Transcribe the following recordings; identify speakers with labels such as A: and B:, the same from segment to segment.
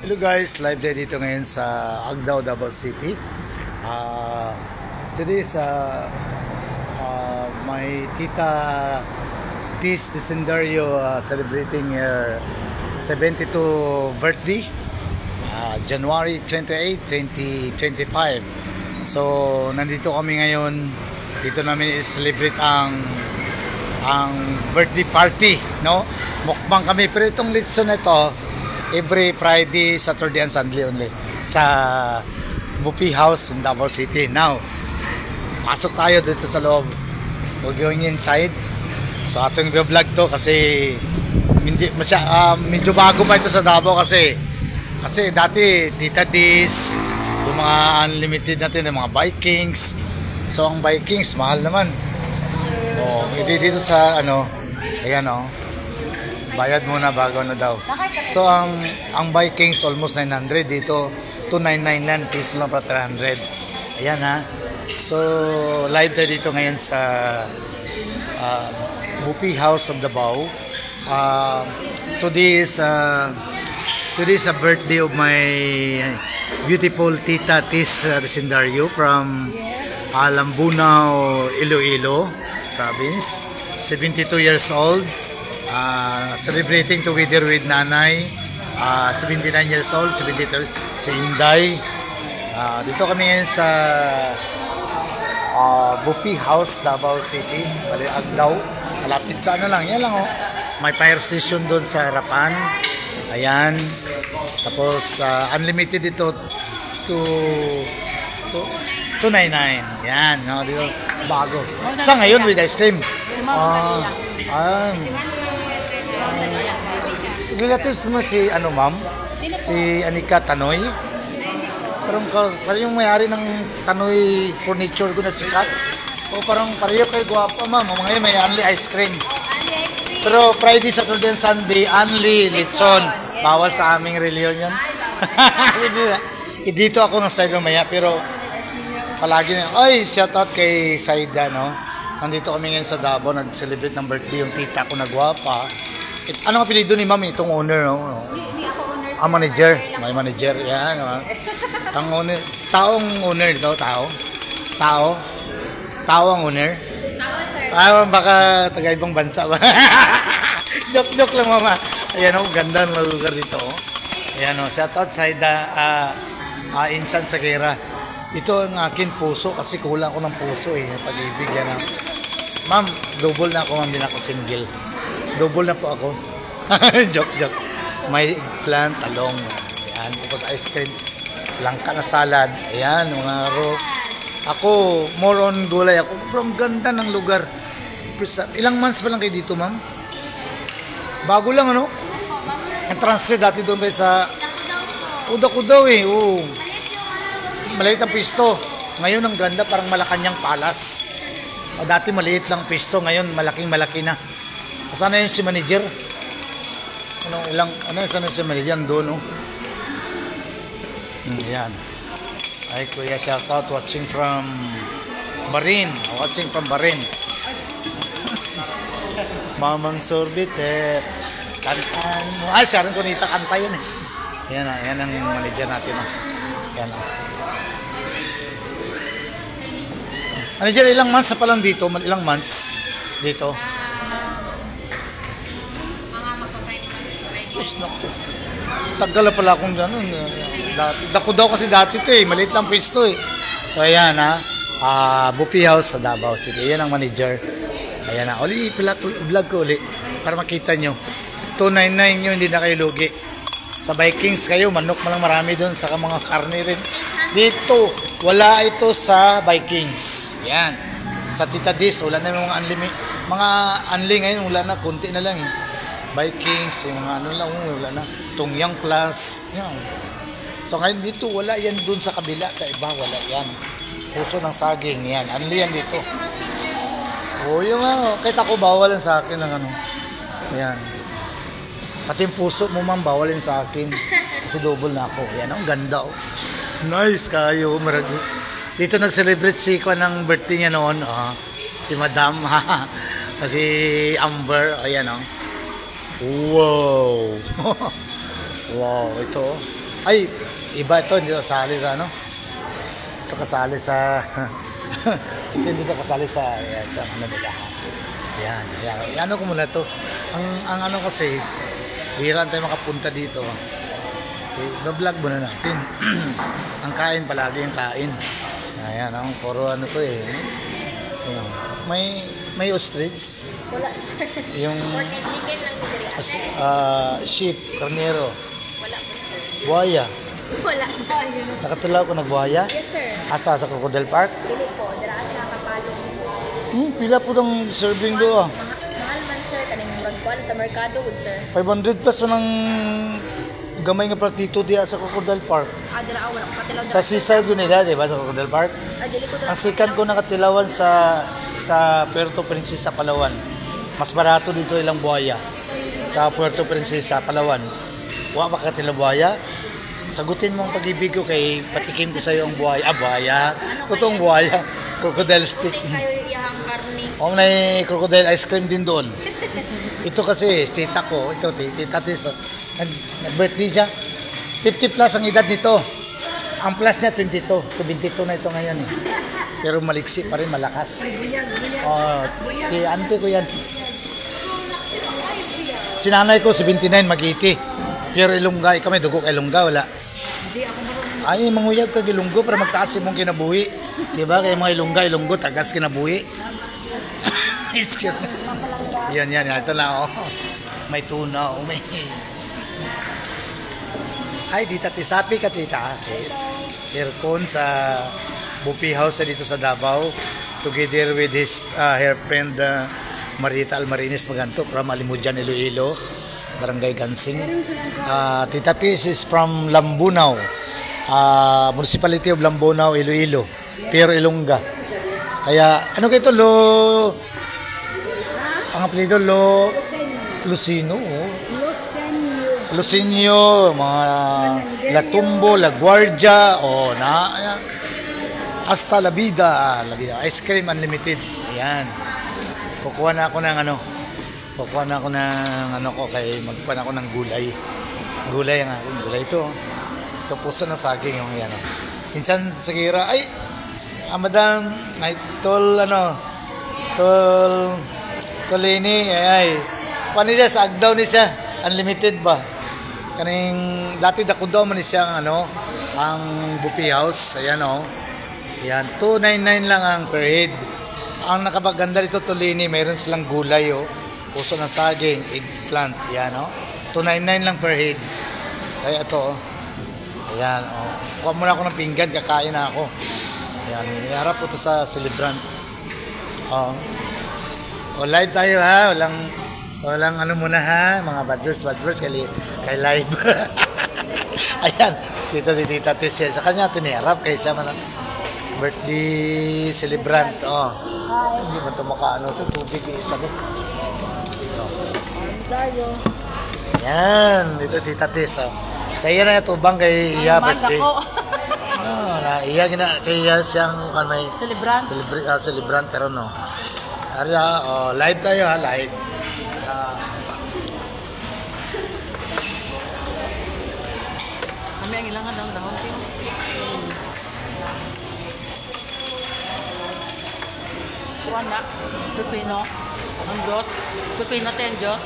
A: Hello guys, live day dito ngayon sa Agdao, Davao City. Today is my tita Tis Decendario celebrating her 72 birthday, January 28, 2025. So nandito kami ngayon. Dito namin i-celebrate ang birthday party, no? Mukbang kami, pero itong litson na ito every Friday, Saturday and Sunday only sa Buffet House in Davao City. Now, pasok tayo dito sa loob. We're going inside. So ating vlog to kasi hindi medyo bago pa ito sa Davao kasi dati Tita Dis, yung mga unlimited natin ng mga Vikings. So ang Vikings mahal naman. Oh, hindi dito sa ayan bayad muna bago daw. So ang Vikings almost 900, dito 299 lang, piso lang pa 300. Ayan ha. So live tayo dito ngayon sa Buffet House of Davao. Today is a birthday of my beautiful Tita Tis Decendario from Lambunao, Iloilo province. 72 years old. Celebrating together with Nanay, 79 years old, 73, si Inday. Dito kami ngayon sa Buffet House, Davao City, bali Agdao. Malapit sa lang, yan lang may fire station doon sa harapan. Ayan. Tapos unlimited ito to 299. Yan, dito bago. Sa ngayon with ice cream. Relatives mo si ma'am? Si Anika Tanoy? Parang yung may-ari ng Tanoy furniture ko na sikat. O parang pareho kayo guwapa ma'am. Ngayon may only ice cream. Pero Friday, Saturday and Sunday, only lechon. Bawal sa aming reliyon yun. Dito ako ng side mamaya, pero palagi na. Ay, shout out kay Saida, no? Nandito kami ngayon sa Davao, nag-celebrate ng birthday yung tita ko na guwapa. Anong apelido ni ma'am? Itong owner, no?
B: Hindi ako owner.
A: Manager. May manager. Yan, no? Ang owner. Taong owner dito. Tao ang owner.
B: Tao, sir.
A: Baka taga-ibang bansa ba? Joke lang, mama. Ayan, ganda ng lugar dito. Ayan, shout out sa Insan Sagera. Ito ang akin puso kasi kulang ko ng puso pag-ibig yan. Ma'am, double na ako, ma'am, din ako single. Double na po ako. joke. May eggplant, talong. Ayan, tapos ice cream. Langka na salad. Ayan, mga ako, more on gulay ako. Pero ang ganda ng lugar. Ilang months pa lang kayo dito, ma'am? Bago lang, ano? Ang transfer dati doon kayo sa Kudaw oo. Maliit ang pisto. Ngayon ang ganda, parang Malacanang Palace. Dati maliit lang pisto, ngayon malaki na. Sana yun si manager? Sana si manager doon, Yan. Ay, kuya, shout out watching from Barin. Mamang sorbet, kantaan mo. Ay, Sharon Conita, kanta yan Yan ang manager natin, Yan, Manager, ilang months na palang dito? Ilang months dito?
B: Mga magpa-5 months.
A: Tagal na pala akong gano'n. Dako daw kasi dati ito maliit lang pwesto So ayan Buffet House sa Davao City. Ayan ang manager. Ayan uli vlog ko uli para makita nyo. 299 nyo, hindi na kayo lugi. Sa Vikings kayo, manok malang marami doon, saka mga karne rin. Dito, wala ito sa Vikings. Ayan. Sa Tita Dis, wala na yung mga unli ngayon, wala na, konti na lang Vikings, yung mga lang, wala na. Tungyang Plus. Yan. So ngayon dito, wala yan dun sa kabila, sa iba, wala yan. Puso ng saging, yan. Unli yan dito. Yung kahit ako, bawalan sa akin ng Ayan. Pati yung puso mo, ma'am, bawalin sa akin. Kasi double na ako. Ayan, ang ganda, Nice kayo, marag. Dito nag-celebrate si Kwan ng birthday niya noon, si Madam, si Amber, ayan, Wow! Wow, ito. Ay, iba ito, hindi ito kasali sa ano. Ito kasali sa... ito hindi ito kasali sa... Ito, ano nila. Yan, yan. Ano ko muna ito. Ang ano kasi, hiran tayo makapunta dito. Okay, vlog muna natin. Ang kain palagi, ang kain. Ayan, ang puro ano to eh. Ayan. May ostrich.
B: Wala, sir.
A: Yung
B: Pork and chicken lang si Diri.
A: sheep, carnero,
B: Wala po, sir.
A: buhaya.
B: Wala, sir.
A: Nakatulaw ko nagbuhaya.
B: Yes, sir.
A: Asa sa Crocodile Park.
B: Dili po, dira sa Kapalong.
A: Pila po ng serving do ah.
B: Mahal man, sir. Kaning magkuhan sa merkado, sir.
A: 500 plus mo ng gamay nga platito diya sa Crocodile Park.
B: Dira, wala. Katilaw
A: Sa seaside yun nila, di ba, sa Crocodile Park?
B: Dili ko dira.
A: Ang second ko nakatilawan sa Puerto Princesa, Palawan. Mas barato dito ilang buhaya. Sa Puerto Princesa, Palawan. Wa makatilaw buhaya. Sagutin mo ang pag-ibig ko kay patikim ko sa iyo ang buhaya. Buhaya. Totoong buhaya. Crocodile stick.
B: Hindi kayo iyahang karni.
A: O may crocodile ice cream din doon. Ito kasi, tita ko. Ito, tita Tis. Nag-birthday siya. 50 plus ang edad nito. Ang plus niya 22. So 22 na ito ngayon eh. Pero maliksi pa rin, malakas. Kay auntie ko yan. Sinanay ko 79, mag-80. Pero ilunggay kami, dugo kay ilungga, wala. Ay, manguyag ka ilunggo para magtaas mong kinabuhi. Diba? Kaya mga ilunggo, tagas kinabuhi. Excuse me. Yan. Ito na, oh. May tuna, oh. May... Ay, tita, tisapi ka, tita. Yes. Aircon sa Buffet House dito sa Davao. Together with his her friend Marita Almarines Maganto from Alimujan, Iloilo. Barangay Gansing. Tita Tis is from Lambunaw. Municipality of Lambunaw, Iloilo. Pero Ilongga. Kaya, ano kayo ito? Ang apelido, Lucino. Oh. Lucinio, mga Latumbo, La Guardia, hasta la vida. Ice cream unlimited. Ayan. Kukuha na ako ng ano ko kay magpan ako ng gulay. Gulay ang aking gulay ito. Ito puso na saging yung yan. Minsan sagira ay madam ay tolini ay pani siya sa agdaw ni siya unlimited ba kaning dati dako daw man siya ang buffet house. Ayan yan 299 lang ang per head. Ang nakapaganda dito tolini, mayroon silang gulay puso ng saging, eggplant, yan 299 lang per head. Kaya ito ayan kuha muna ako ng pinggan, kakain na ako. Ayan, iharap ko ito sa celebrant. Live tayo ha, walang ano muna ha, mga bad words kay live. Ayan, dito si Tita Tis sa kanya tiniharap kay siya man birthday celebrant. Hindi man ito makaano ito, tubig isa ko. Ayan, dito Tita Tis. Sa iya na tubang kay iya birthday. Iya gina kay iya siyang may celebrant pero no. Live tayo ha, live.
C: Kami ang ilangan ng dahon. Kuwan na, pepino, ang Diyos, pepino ten Diyos.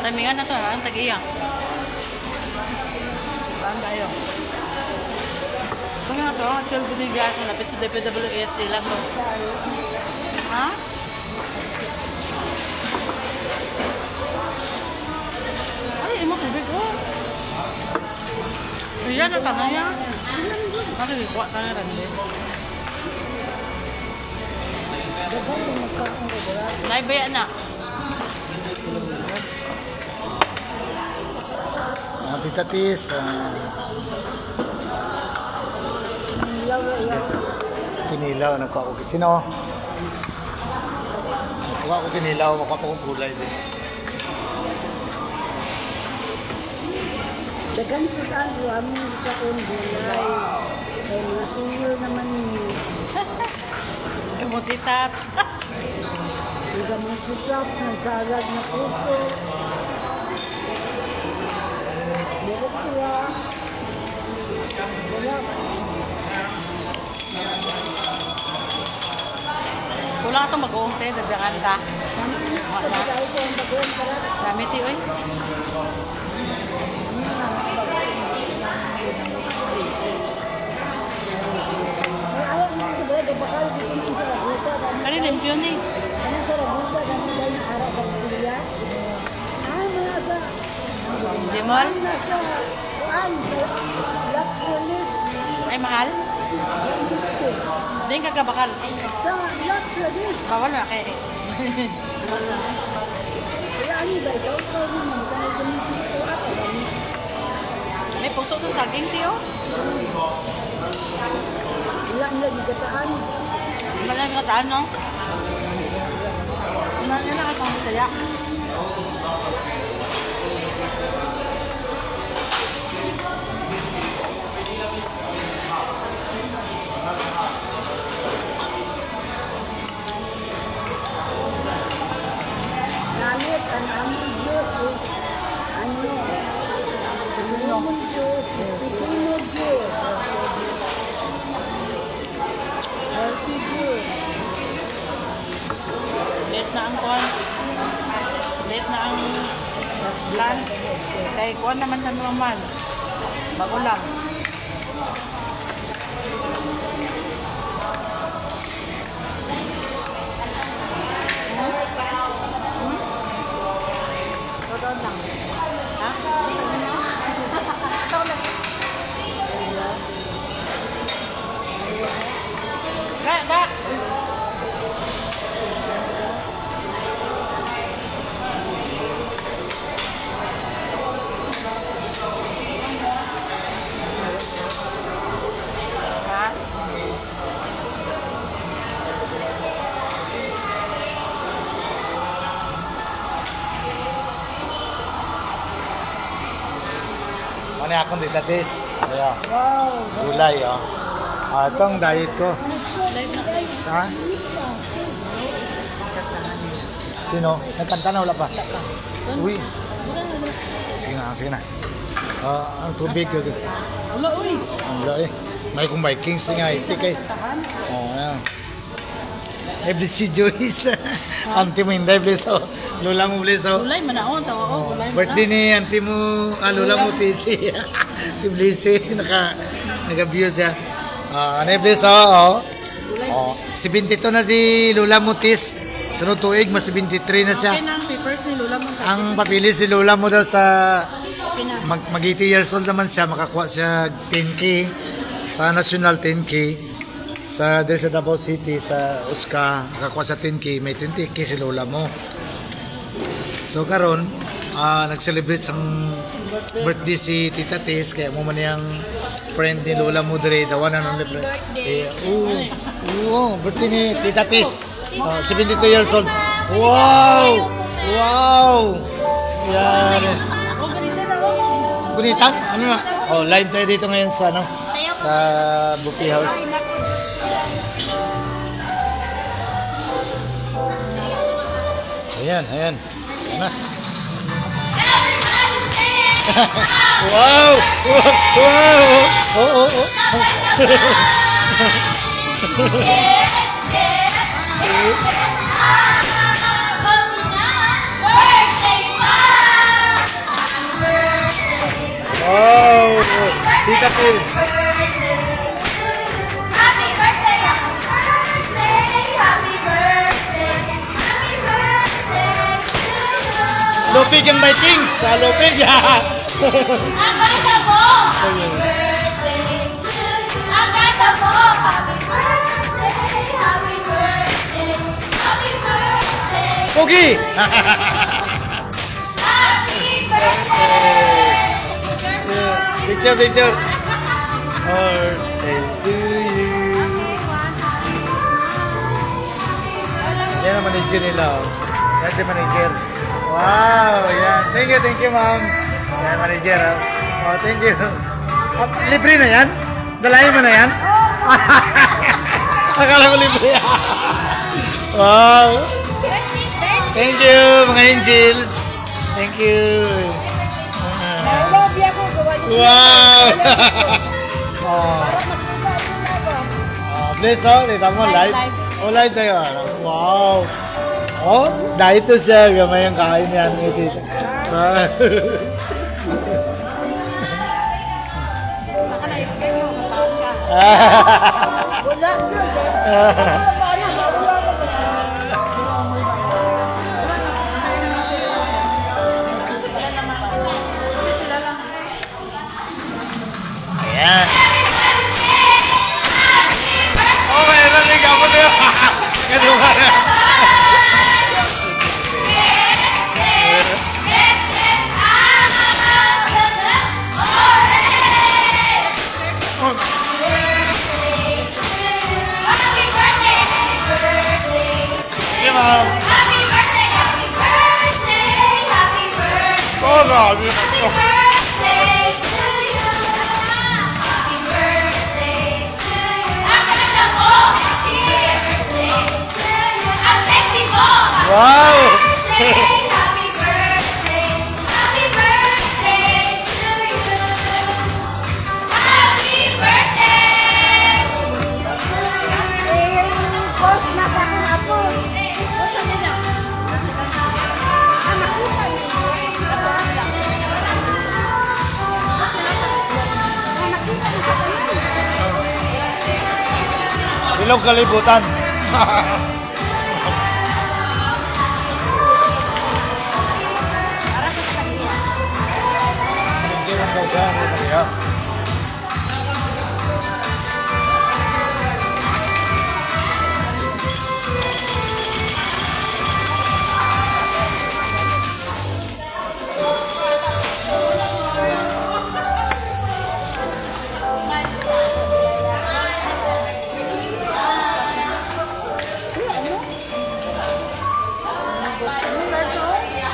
C: Tamingan na to ha, ang tag-iyang. Saan tayo? Ito nga to, actual binigyan ko, lapit sa DPWH sila to. Ha? Ay, mo tubig oh. Iya na tanah yan. Nakikikuha tanah rin din. Naibaya na.
A: Mga Tita Tis, kinilaw, nagkuha ko. Sino? Nagkuha ko kinilaw, makuha pa kong gulay din.
D: Dagan sa talo, aming kakon gulay. Ay, mga senior naman ni.
C: Kamuti taps.
D: Iba mga sisap, nagsagad na puso. Bukot sila. Wala.
C: Kulang itong mag-uong te, dagdagan ka.
D: Pagkakay ko ang bagoong karat.
C: Dami ti, oy.
D: Ay, ayaw mo ito ba? Bakal dito naman sa Ragusa.
C: Kani limpyo ni.
D: Ano sa Ragusa? Dami tayo na araw sa Piliya. Ah, mga sa...
C: Limol?
D: Nasa... Kuan, Lux Police.
C: Ay, mahal? Hindi ka gabakal.
D: Sa Lux lagi.
C: Bawal na kay.
D: Kaya ano ba? Ikaw ko rin mo. Kaya tumitiyo ako.
C: May puso sa saging tiyo.
D: Ilang lagi kataan.
C: Malang kataan, no? Malang na katang saya.
D: Nalit, ang aming Diyos is ano? Ang aming Diyos is Pipino Diyos. Healthy Diyos.
C: Late na ang kuhan. Late na ang lunch. Kaya kuhan naman sa naman. Bago lang. Totoo lang. Ha? Totoo lang. Gak. Ha?
A: Ano akong Tita Tis? Ayan.
D: Wow.
A: Gulay, oh. Itong diet ko. Ha? Sino? Nagkanta na wala pa? Uy. Sige na. Ang tubig.
C: Wala, uy.
A: Ang laki. May kong Vikings nga. Itik eh. Ayan. Every si Joyce. Auntie mo hindi, please. Lola mo, please.
C: Gulay, manaon. Tawa ko. Gulay,
A: Birthday ni auntie mo, lola mo, Tisi. Si Blissy, naka-view siya. Ano yung Bliss, oh. 72 na si Lola Mutis. Tunod tuig, mas 73 na siya.
C: Okay na ang papers ni Lola mo.
A: Ang papili si Lola mo daw sa
C: Okay na.
A: mag-80 years old naman siya, makakuha siya 10K sa national 10K sa Davao City, sa Uska, makakuha sa 10K, may 20K si Lola mo. So karon nag-celebrate sang birthday si Tita Tis, kaya mo man yung friend ni Lola mo dire, the one and only friend. Birthday ni Tita Tis. 72 years old. Wow! Yan.
C: Ako ganito daw.
A: Gunitan? Ano na? Live tayo dito ngayon sa sa Buffet House. Ayan. Na. Wow! Wow! Tita Phil. Lupig ang Vikings! Sa Lupig! Pogi! Picture, picture. Birthday to you. Yan ang manager nila. Yan si manager. Wow, yan. Thank you, ma'am. Yan, manager. Oh, thank you. Libre na yan? Dalahin mo na yan? Akala ko libre yan. Wow. Thank you, mga angels. Thank you.
D: I love you ako.
A: Wow. Oh. Bless all. Kita mo live. Oh, live tayo. Wow. Oh, dahil ito siya. Gamay ang kain yan.
C: Naka-na-expect mo, mataon ka.
D: Wala yun.
A: Ayan. Okay, naliga mo na yun. Ganun ka na. Sige, ma'am. Oh, grabe. Wow!
D: Post na sa akong apo.
A: Ilog kalibutan.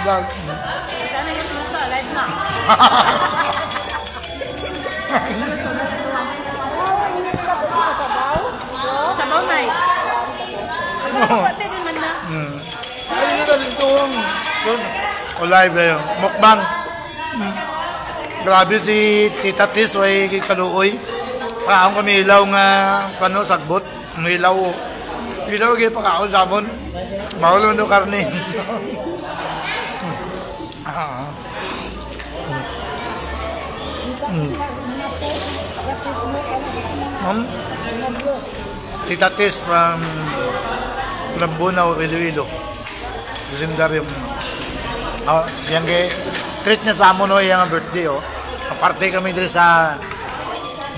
C: Sana yung luto, live na. Sabaw na eh. Pati din man na.
A: Ay, ito yung o live na yun. Mukbang. Grabe si Tita Tis ay kaluoy. Parang kami ilaw nga kano sagbot. Ilaw. Ilaw kayo pagkaon sa amon. Bawal mo doon karne. Tita Tis from Lambunao, Iloilo. Zindar yung yung treat niya sa amon o yung birthday o. Aparte kami dito sa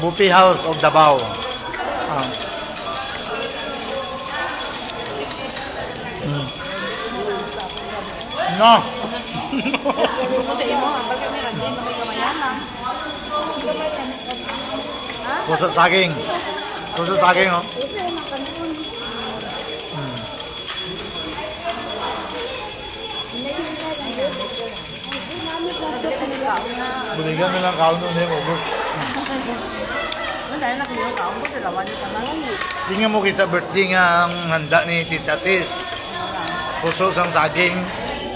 A: Buffet House of Davao. No.
C: Kasi imo, kapag kami ragyan, may kamayanan.
A: Puso saging. Puso saging, oh. Buligan na lang kaon nun, eh.
C: Dahil nakiliw ka, ako sila, wali ka na lang eh.
A: Tingnan mo kita birthday nga ang handa ni Tita Tis. Puso sang saging,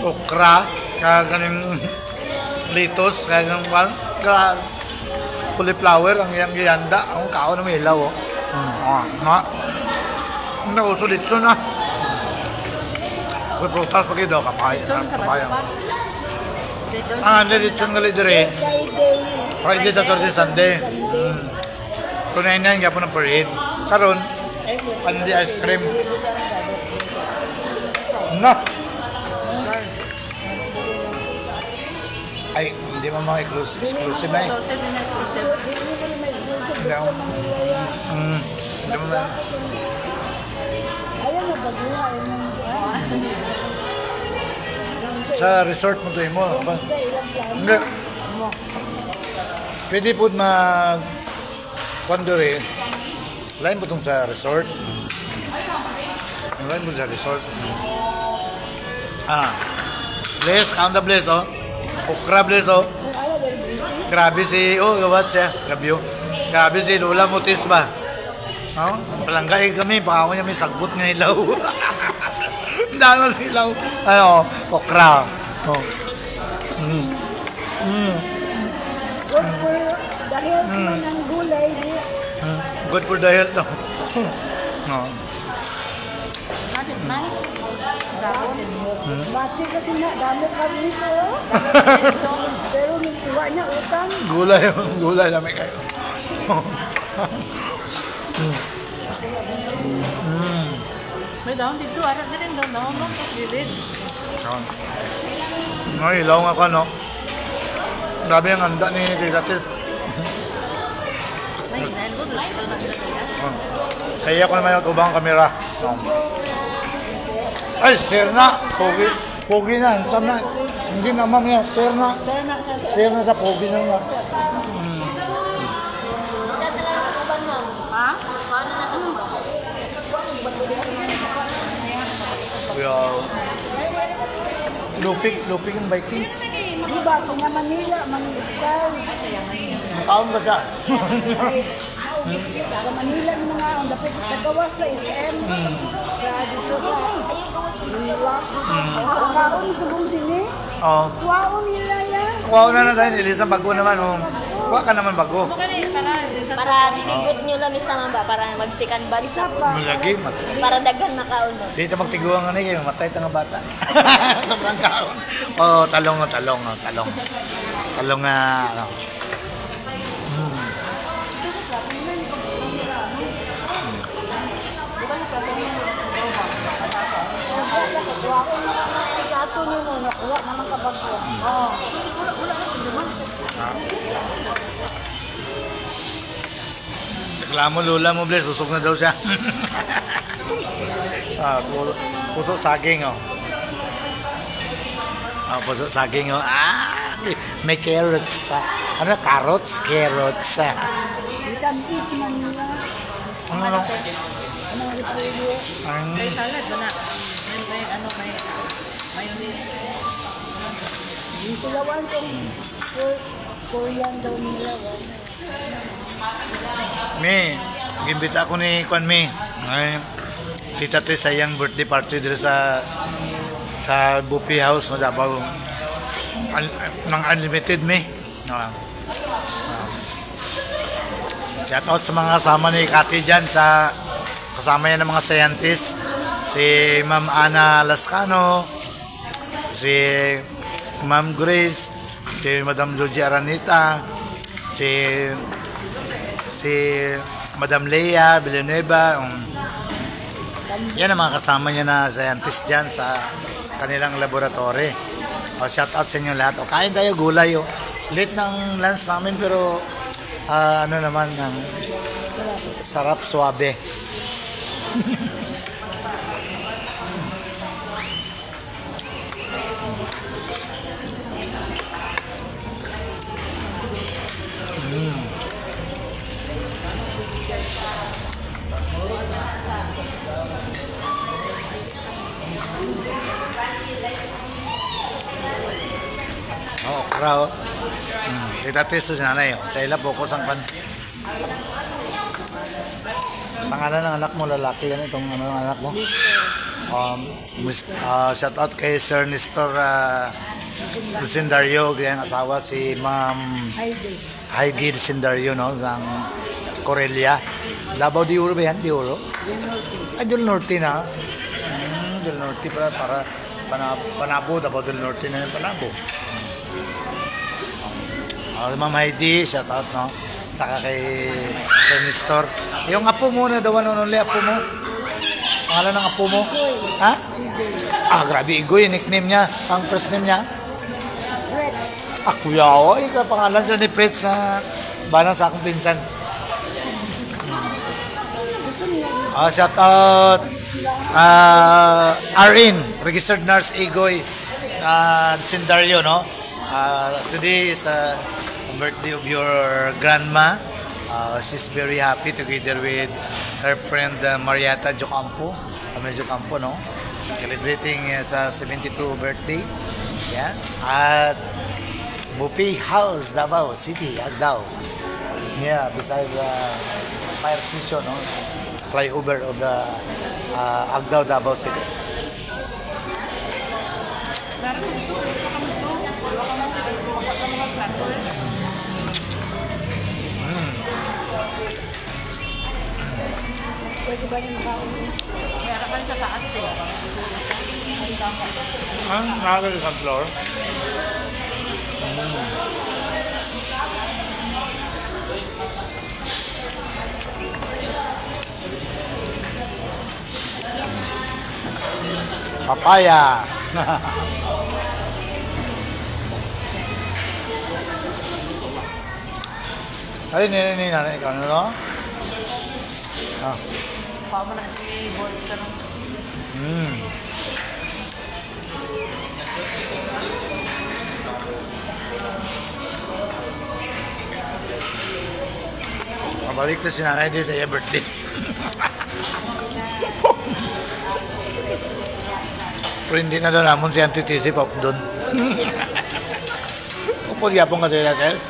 A: okra, kaganing litos, kaganing cauliflower, ang iyang gihanda. Ang kaon na may ilaw, oh. Ang nausulit so na. May prutas pa kayo daw, kapayang. Ang lechon nga lidere, Friday, Saturday, Sunday. Kunain na yung gapo ng parade. Karon, pandi ice cream. No! Ay, hindi mo mga exclusive na eh. Hindi mo na.
D: Ayaw na baguha.
A: Sa resort mo to mo. Ba?
D: Sa ilang plano.
A: Hindi. Pwede po mag kondore. Lain po itong sa resort. Lain po sa resort. Bless, count the bless, oh. Okra bless, oh. Grabe si, oh, gawat siya. Grabe yun. Grabe si Lola Mutis ba? Oh, palanggay kami, baka ako niya may sagbot ng ilaw. Dano sa ilaw. Ano, okra. Oh.
D: Good for dahil naman ang gulay.
A: Good for the health, no? No.
C: Natin man.
D: Bati kasi na, dami kami nito. Pero nagkuha niya utang.
A: Gulay na may kayo.
C: May daon dito, arak na rin daon, no? Gilid.
A: No, ilaw nga ka, no? Grabe ang handa ni Tita Tis.
C: May inahin ko, doon ito na sila.
A: Kaya ko naman yung ubang kamera. Ay, share na. Pogi. Pogi na. Saan na? Hindi na, ma'am yan. Share na. Share na sa pogi na nga.
C: Ha?
A: Kuya. Lupig ang Vikings.
D: Di ba, kung nga Manila, Manila.
A: Taon ka dyan.
D: Sa Manila ng mga ang dapat kagawa sa SM. Sa dito sa Manila. Ang kaon sa buong sini.
A: Oo.
D: Kuwaon nila yan.
A: Kuha na na tayo. Ilisang bago naman. Kuha ka naman bago.
B: Para dinigot nyo lang isa ba para magsikan ba
D: Isa pa.
A: Malagi.
B: para daghan makaon no.
A: Dito magtiguan nga na kayo. Matay tanga bata. Sobrang kaon. Oh, talong. Talong nga. Ano.
D: Kuwaon na. Kato nyo mo. Nakuha naman kapag ko.
A: Reklamo Lola mo, Bless. Busog na daw siya. Puso saging, oh. Puso saging, oh. May carrots pa. Ano? Carrots? Carrots.
D: Itam-it man nila.
A: Ano?
D: Anong repolyo.
C: May salad ba na? May ano, may mayonnaise.
D: Yung kulawan kong Korean daw nila.
A: Me, gimbita ako ni Kwan Me. Ay, Tita Tess sayang birthday party dito sa Buffet House no Davao. Ng unlimited me. Shout out sa mga kasama ni Kati dyan sa kasama yan ng mga scientists. Si Ma'am Ana Lascano, si Ma'am Grace, si Madam Joji Aranita, si Madam Leia Villanueva. Yan ang mga kasama niya na scientist dyan sa kanilang laboratory. Shout out sa inyo lahat. Kain tayo gulay. Late ng lunch namin pero ano naman ng sarap, suabe. Okra. Itatis sa nanay. Sa ila focus ang pan. Pangalan ng anak mo, lalaki yan itong ano, anak mo? Shout out kay Sir Nestor Lucindario, kaya ang asawa si Ma'am Heidi Lucindario, no? Ng Corelia. Davao de Oro ba yan? De Oro? Ay, Del Norte na. Del Norte para Panabo, Davao del Norte na yung Panabo. Ma'am Heidi, shout out, no? Saka kay Sir Nestor. Yung apo mo na daw, ano ulit apo mo? Pangalan ng apo mo? Ha? Grabe, Igoy, nickname niya. Ang first name niya?
D: Fretz.
A: Kuya, ikaw pangalan siya ni Fretz sa banang sa akong pinsan. Shout out Arin, registered nurse Igoy. Sindario, no? Today is birthday of your grandma. She's very happy together with her friend Mariata Jocampo. Jocampo, no? Celebrating sa 72 birthday. Yeah. At Buffet House, Davao City, Agdao. Yeah, beside the fire station, no? Flyover of the Agdao, Davao City.
D: Pwede ba yung makauli?
C: Meron ka rin sa taas eh.
A: Nakakal sa floor. Papaya. Ay, ni nanay ikaw, no? Ah.
C: Pao mo na si Boris ka nung
A: Mabalik to si nanay din sa iya birthday. Pero hindi na doon namon si Auntie Tisi pa doon. Upod yapong ka sila sa'yo.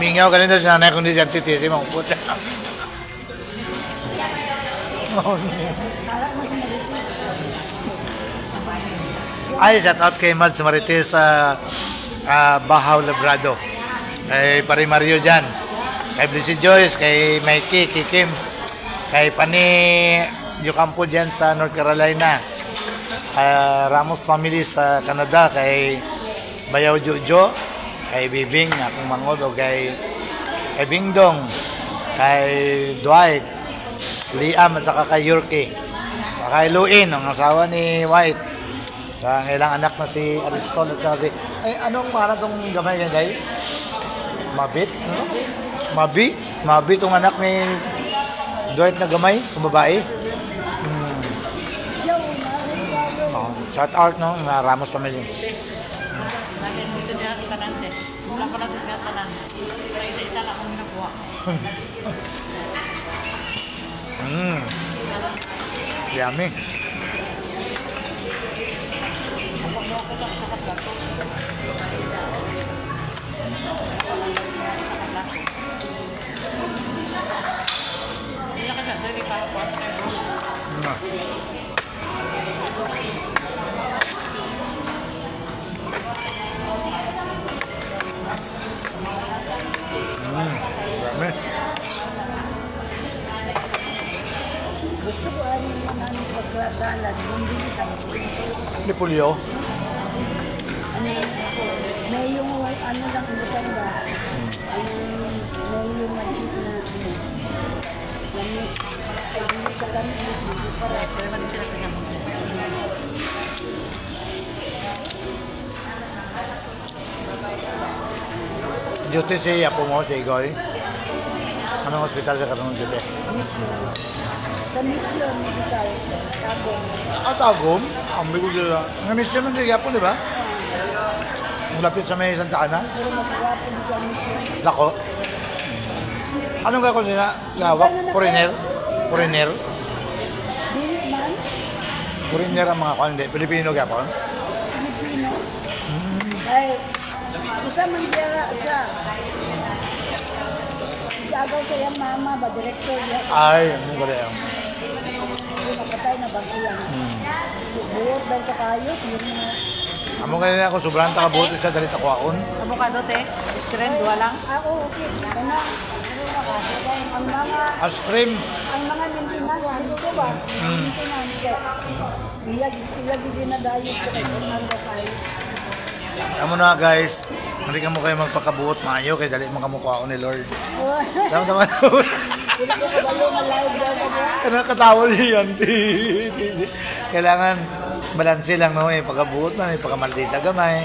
A: Mingaw ka rin doon si nanay kung di si Auntie Tisi maupod. Ay, shout out kay Mads Marites sa Bahaw Labrado. Kay Pari Mario dyan. Kay Blessed Joyce, kay Mikey, kay Kim. Kay Pani Jocampo dyan sa North Carolina. Kay Ramos family sa Canada. Kay Bayaw Jojo. Kay Bibing, akong mangod. O kay Bingdong. Kay Dwight. Liam at saka kay Yorkie. Kay Luin, ang asawa ni White. Ang ilang anak na si Aristol at saka si... Ay, anong para itong gamay yan, guys? Mabit? Ano? Mabi itong anak ni Dwight na gamay, kung babae. Shout out, no? Nga Ramos family.
C: natin dito niya ang kanante. Wala ko natin nga sanan. Kaya isa-isa lang kami nakuha.
A: Yummy. Yummy.
D: Gusto ko ano yung mga pagkasalan, hindi kami.
A: Lipulyo.
D: Ano yun? May yung ano lang butang ba? May yung magic na ano. Lamit. Ay, sa lamit. Para sa lamit sila pinamang.
A: Duty si Apo mo, si Igor. Anong hospital sa katong duty?
D: Mission. Sa mission, medical. Tagong.
A: Tagom? Ang bigo dila. Ang mission ng Digapo, di ba? Malapit sa may Santa Ana?
D: Pero magwapo dito ang mission.
A: Isla ko. Anong gagawin sila? Lawak? Foreigner? Foreigner?
D: Dili man,
A: Foreigner ang mga kwan, hindi. Pilipino gapon?
D: Pilipino. Ay, isa man diya sa gagaw kaya mama ba, director niya.
A: Ay, ano ba yan?
D: Yung nakatay na bago yan. Buot daw ka kayo, yun na.
A: Amo kanina ako, sobrang takabuot sa dalit ako akon.
C: Avocado, te? Iskren, dua lang?
D: Oo, okay. Ano? Ang mga,
A: Ice cream.
D: ang mga maintenance, dito ba? Maintenance. Ilag din na dahil sa ang kayo.
A: Amo na guys, hindi ka mo kayo magpakabuot maayo kay dali mo kamukha ni Lord. Tama naman.
D: Hindi ko kabalo ma-live daw ka ba?
A: Kana katawa si Auntie. Kailangan balanse lang no, eh pagkabuot na, eh pagkamaldita gamay.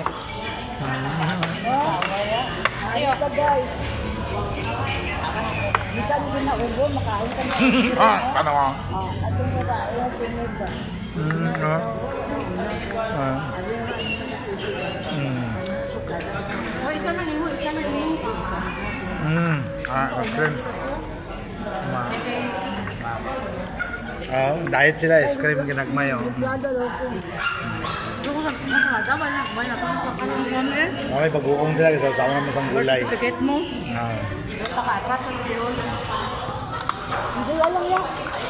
D: Ayaw ka guys. Minsan din na ubo, makain ka na.
A: Tanawa.
D: Atong babae, tinid ba?
C: Oh, isa na nimo, isa na nimo.
A: Ice cream. Diet sila, ice cream ginagmay.
D: Plado daw ko.
C: Ako sa nakada ba na ba na sa kanang moment.
A: Okay, pag-uong sila kasi sama naman sa gulay.
C: Certificate mo. Pakatras sa diyon.
D: Hindi lang yan.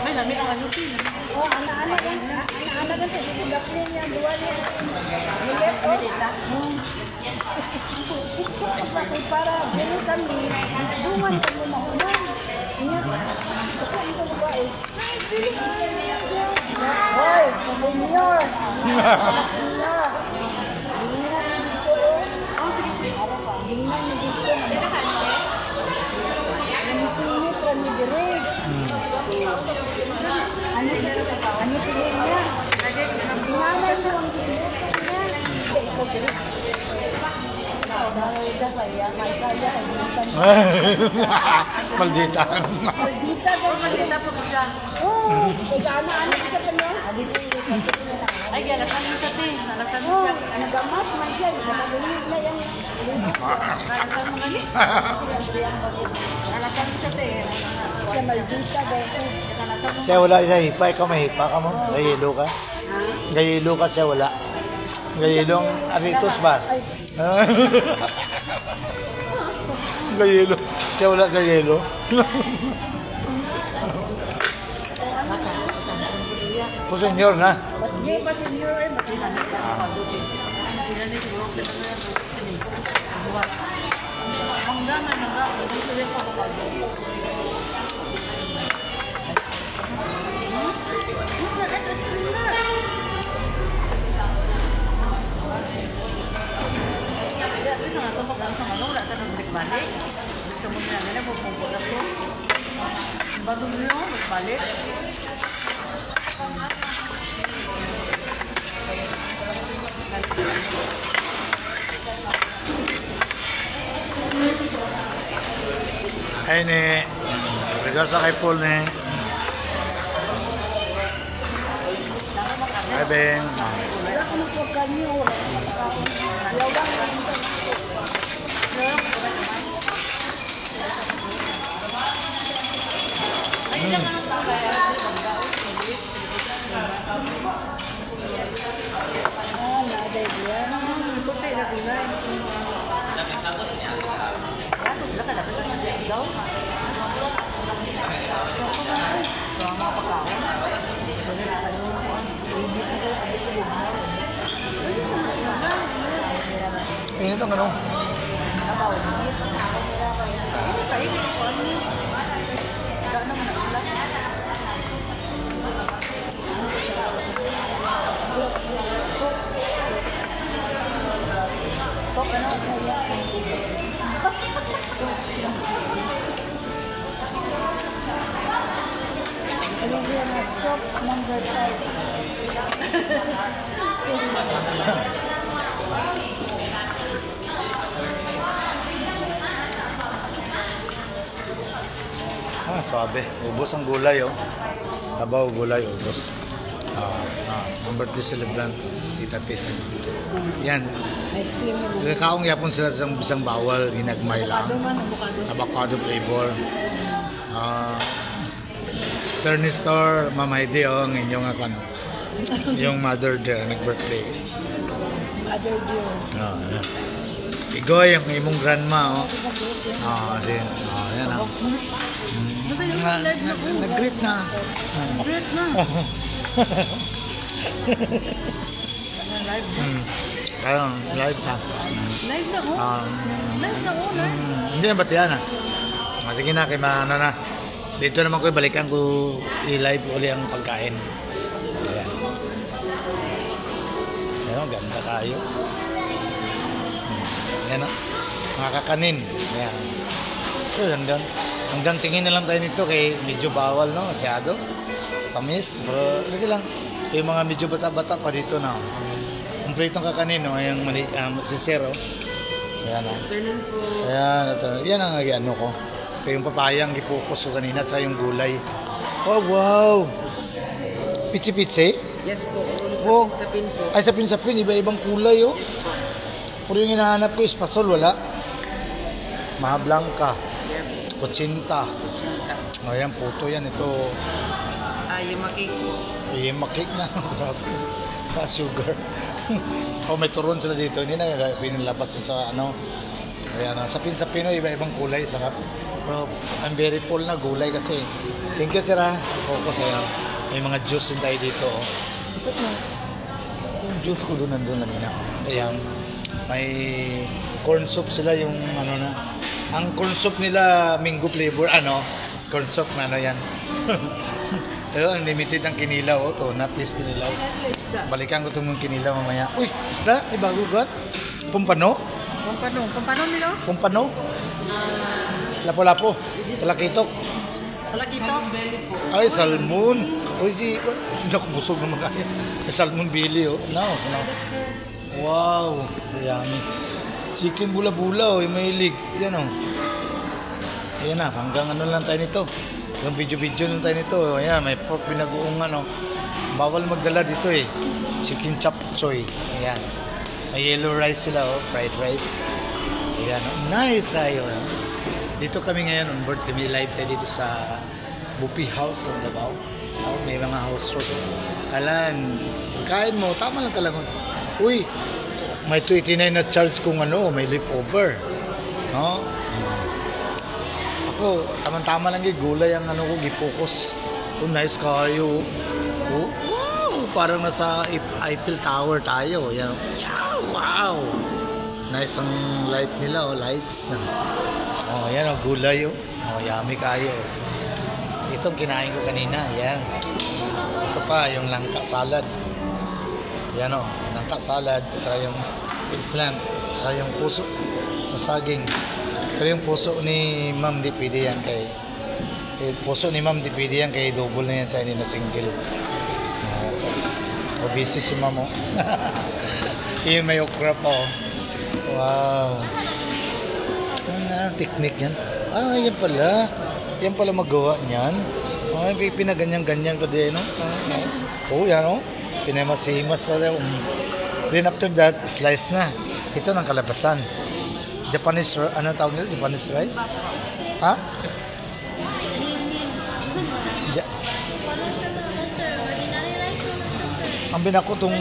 C: May dami ang ano tin.
D: Oh, anak-anak yan. Anak-anak yan. Sa daplin niya, duwa niya. Nilet, oh. Bakit para gano'n kami, bungan ka mo mahunan. Niya, ako ito ba eh. Ay, pili ka niya. Hoy, senior. Senior. Gingnan mo dito. Namusingit, rami direk. Ano sila niya? Sinanay mo ang ginbutan niya. Kaya ikaw direk. Dahil siya kaya, kaya,
A: Maldita.
D: Maldita daw.
C: Maldita po siya.
D: Oo, kaya-anak siya pa niya.
C: Ay, galasan mo siya tin. Nalasan mo
D: Oo,
C: siya.
D: nagamas man siya. Nagagulit na yan.
C: Nalasan mo gani. Nalasan mo siya tin.
D: Siya maldita daw.
A: Siya wala siya hipa, ikaw may hipa ka mo? Gayelo ka? Gayelo ka siya wala. Gayelong aritos ba? Gayelo. Siya wala sa yelo. Po senyor na.
D: Hindi pa senior eh.
C: Hanggang balik. Gusto mo na nila, pupumpot ako. Bago nyo, magbalik.
A: Ay ni, regalo sa kay Paul ni. Ay Ben.
D: Wala ko magpagkan niyo. Yawan lang.
A: Ini tuh ano?
D: Soap number
A: 5. Suabe. Ubos ang gulay, oh. Tabaw gulay, ubos. Ang birthday celebrant, Tita Tess. Yan.
D: Ice cream mo.
A: Kaong yapon sila sa bisang bawal, ginagmay lang. Avocado flavor. Sir Nestor, Mama Heidi, ang inyong ano, yung mother there, nag-birthday.
D: Mother dear.
A: Igoy, yung imong grandma, oh. Yan, oh. Nag-greet na.
C: Great na.
A: Ayun, live ha.
C: Live na, oh. Live na, oh.
A: Hindi na ba't yan, ha? Sige na, kay ano na. Dito naman ko balikan ko i-live uli ang pagkain. Ayan. Ayan, ganda kayo. Ayan, mga kakanin. Ayan. So, hanggang tingin na lang tayo nito kay medyo bawal, no? Masyado. Tamis. Pero sige lang. Yung mga medyo bata-bata pa dito na. Kompletong kakanin, no? Yung si Zero. Ayan, no? Ayan, yan ang ano ko. Yung papayang ipokus ko kanina at sa yung gulay. Oh, wow! Pichi-pichi?
C: Yes po.
A: Oh.
C: Sa pin po.
A: Ay, sapin-sapin, iba-ibang kulay, oh. Pero yung hinahanap ko is pasol, wala. Maha Blanca,
C: Yep.
A: Kutsinta.
C: Kutsinta.
A: Ayan, puto yan. Ito,
C: Yung makik po.
A: makik na. Sugar. Oh, may turon sila dito. Hindi na pinilabas yun sa ano. Ayan, sapin-sapin, oh, iba-ibang kulay. Sarap. Pero I'm very full na gulay kasi. Thank you, sir, ha. Ako sa'yo. May mga juice din tayo dito, oh. Isip mo. Yung juice ko doon nandun lang yun. Ayan. May corn soup sila yung ano na. Ang corn soup nila mango flavor corn soup na ano yan. Pero unlimited ang kinilaw, oh, to na piece kinilaw. Balikan ko itong kinilaw mamaya. Uy, isda, ay bago ka. Pumpano?
C: Pumpano nilo?
A: Pumpano? Lapo-lapo. Talakitok.
C: Talakito.
A: Ay, salmon. Uy, nakubusog naman kaya. Ay, salmon bili, oh. No. Wow, yummy. Chicken bula-bula, oh, yung mahilig. Yan, oh. Ayan na, hanggang ano lang tayo nito. Yung video-video lang tayo nito. Ayan, may pork binagoong ano. Bawal magdala dito eh. Chicken chop choy. Ayan. May yellow rice sila, oh. Fried rice. Ayan, oh. Nice tayo. Dito kami ngayon on board. Kami live tayo dito sa Bupi House of Davao. Oh, may mga house tours. Kalan, kain mo, tama lang talaga. Uy, may 289 na charge kung ano, may leftover. No? Ako, tama-tama lang yung gulay ang ano ko, gipokus. Oh, nice kayo. Oh, wow, parang nasa Eiffel Tower tayo. Yan. Yeah, wow. Nice ang light nila, oh, lights. Oh, yan, oh, gulay, oh. Oh, yummy kayo. Itong kinain ko kanina, yan. Ito pa, yung langka salad. Yan, oh, langka salad. Saka yung eggplant. Saka yung puso na saging. Pero yung puso ni ma'am, di pwede yan kay... puso ni ma'am, di pwede yan kay double na yan sa hindi na single. Busy si ma'am, oh. Yung may okra pa, oh. Wow. Ano na technique yan? Ah, yan pala. Yan pala magawa niyan. Ay, pinaganyan-ganyan ko din, no? Oh, yan, oh. Pinamasimas pa rin. Then after that, slice na. Ito ng kalabasan. Japanese, ano tawag nito? Japanese rice? Ha? Ang binako tong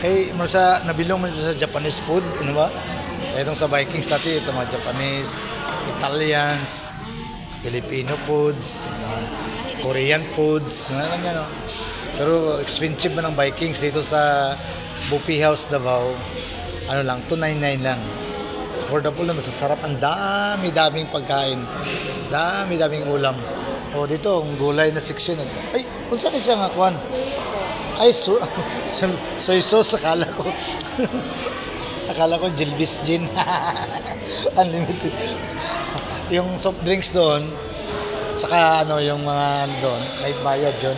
A: kay sa nabilong mo sa Japanese food, ano ba? Itong sa Vikings dati, ito mga Japanese, Italians, Filipino foods, Korean foods, ano. Pero expensive man ang Vikings dito sa Bupi House Davao. Ano lang, 299 lang. Affordable na, masasarap. Ang dami-daming pagkain. Dami-daming ulam. O dito, ang gulay na section. Ay, kung saan siya nga, Kwan? Ay, soy sauce, akala ko. Akala ko, Jilbis Gin. Unlimited. Yung soft drinks doon, saka ano, yung mga doon, may bayad yun.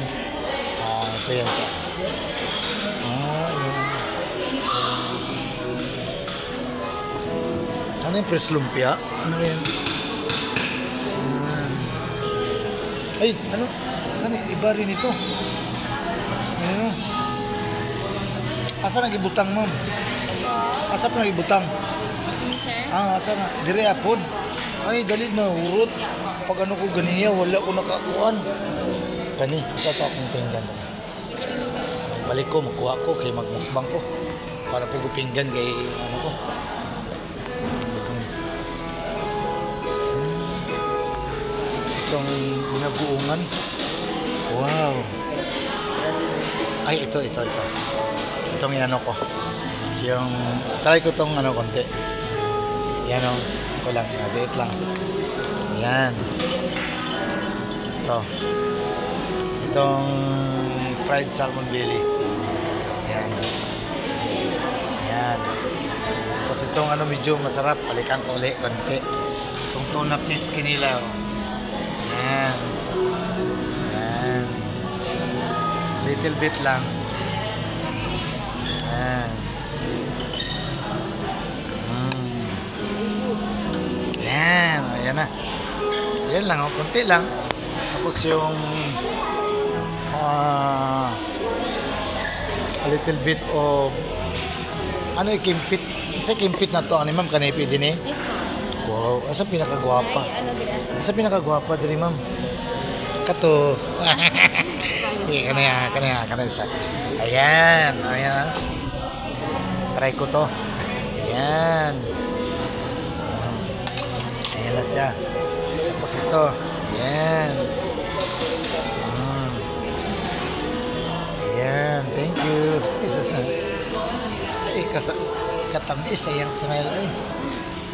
A: Ito yan. Ano yung press lumpia? Ano yan? Ay, ano? Ano? Iba rin ito. Ano? Asa na gibutang, ma'am? Asa na gibutang?
B: Sir?
A: Asa na? Dire apod. Ay, dali na urot. Pag ano ko ganiya, wala ko nakakuan. Kani, isa pa akong pinggan. Balik ko, makuha ko, kay magmukbang ko. Para po pinggan kay ano ko. Itong binabuungan. Wow. Ay, ito. Itong ano ko. Yung, try ko itong ano konti. Yan o. Ito lang. Wait lang. Yan. Ito. Itong fried salmon belly. Yan. Yan. Tapos itong ano medyo masarap. Palikan ko ulit konti. Itong tuna fish kinilaw. Yan. Yan. Little bit lang. Yan. Yan. Ayan na. Ayan lang. Konti lang. Tapos yung little bit of ano kimpit. Sa kimpit na to, ano ma'am, kanepi din eh.
B: Yes, ma'am.
A: Wow, asa pinakagwapa?
B: Ay, ano din asa?
A: Asa pinakagwapa diri ma'am? Kato. Kanaya isa. Ayan, ayan. Try ko to. Ayan. Ayan na siya. Tapos ito. Ayan. Ayan, thank you. Ay, katamis ayang smile ay.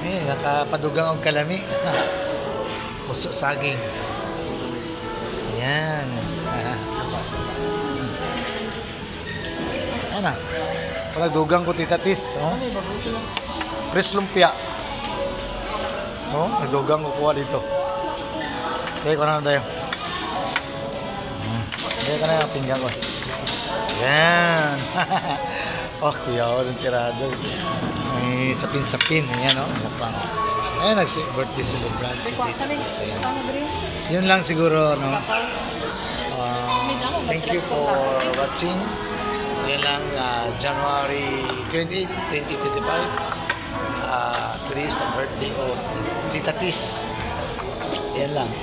A: Ay, nakapadugang og kalami. Puso saging. Ayan. Ayan na. Palagdugang ko tita Tis. Oh. Chris Lumpia. Oh, nagdugang ko kuha dito. Okay, ko na tayo. Okay, ka na yung pinggan ko. Ayan. Oh, kuya ko ng tirado. May sapin-sapin. Ayan, oh. Ayan, nag-birthday celebrant si Tita Tis. Ayan. Yun lang siguro, no? Thank you for watching. Yan lang, January 28, 2025. Today is the birthday of Tita Tis. Yan lang.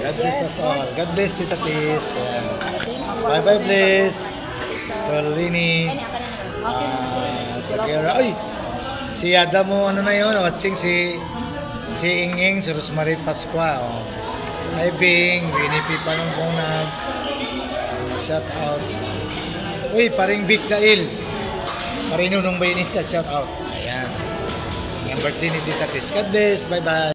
A: God bless us all. God bless Tita Tis. Bye-bye, bless. Tolini. Sa Kera. Ay! Si Ada mo, ano na yun? Watching si Inging, si Rosemary Pasqua. Oh. Hi, Bing. Binipi pa nung punag. Shout out. Uy, paring Big Dail. Parinunong ba yun? Shout out. Ayan. Yung birthday ni Tita Tis. God bless. Bye-bye.